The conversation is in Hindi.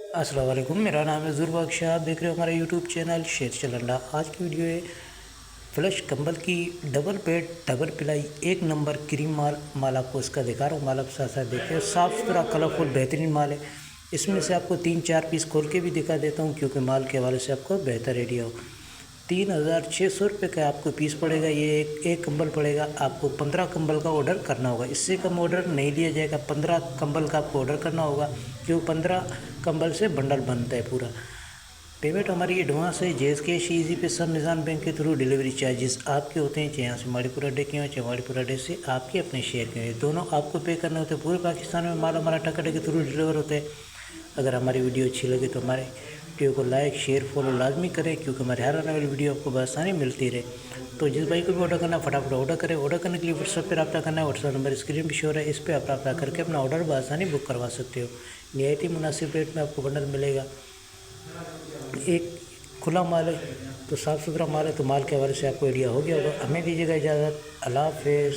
अस्सलाम वालेकुम, मेरा नाम है ज़ुर बख्श। आप देख रहे हो हमारा यूट्यूब चैनल शेर चलंडा। आज की वीडियो है फ्लश कंबल की डबल बेड डबल पिलाई 1 नंबर क्रीम माल आपको इसका दिखा रहा हूँ। माल आप साथ साथ देखिए, साफ़ सुथरा कलरफुल बेहतरीन माल है। इसमें से आपको 3-4 पीस खोल के भी दिखा देता हूँ, क्योंकि माल के हवाले से आपको बेहतर आइडिया हो। 3600 रुपये का आपको पीस पड़ेगा। ये एक कंबल पड़ेगा। आपको 15 कंबल का ऑर्डर करना होगा, इससे कम ऑर्डर नहीं लिया जाएगा। 15 कंबल का आपको ऑर्डर करना होगा, क्योंकि 15 कंबल से बंडल बनता है पूरा। पेमेंट हमारी एडवांस है। जेएस कैश ईजी पे सब निज़ाम बैंक के थ्रू। डिलीवरी चार्जेस आपके होते हैं, चाहे यहाँ से माड़ीपुर अड्डे के हों, चाहे माड़ीपुर अड्डे से आपके अपने शहर के हों, दोनों आपको पे करने होते हैं। पूरे पाकिस्तान में माल हमारा ट्रक अड्डे के थ्रू डिलीवर होता है। अगर हमारी वीडियो अच्छी लगे तो हमारे वीडियो को लाइक शेयर फॉलो लाजमी करें, क्योंकि हमारे हर आने वाली वीडियो आपको बआसानी मिलती रहे। तो जिस भाई को भी ऑर्डर करना है फटाफट ऑर्डर करें। ऑर्डर करने के लिए व्हाट्सएप पर रब्ता करना है। व्हाट्सएप नंबर स्क्रीन पर शो है, इस पर आप रब्ता करके अपना ऑर्डर बआसानी बुक करवा सकते हो। निहायत ही मुनासिब रेट में आपको बंडल मिलेगा। एक खुला माल है तो साफ़ सुथरा माल है, तो माल के हवाले से आपको आइडिया हो गया होगा। हमें दीजिएगा इजाज़त। अल्लाह हाफ़िज़।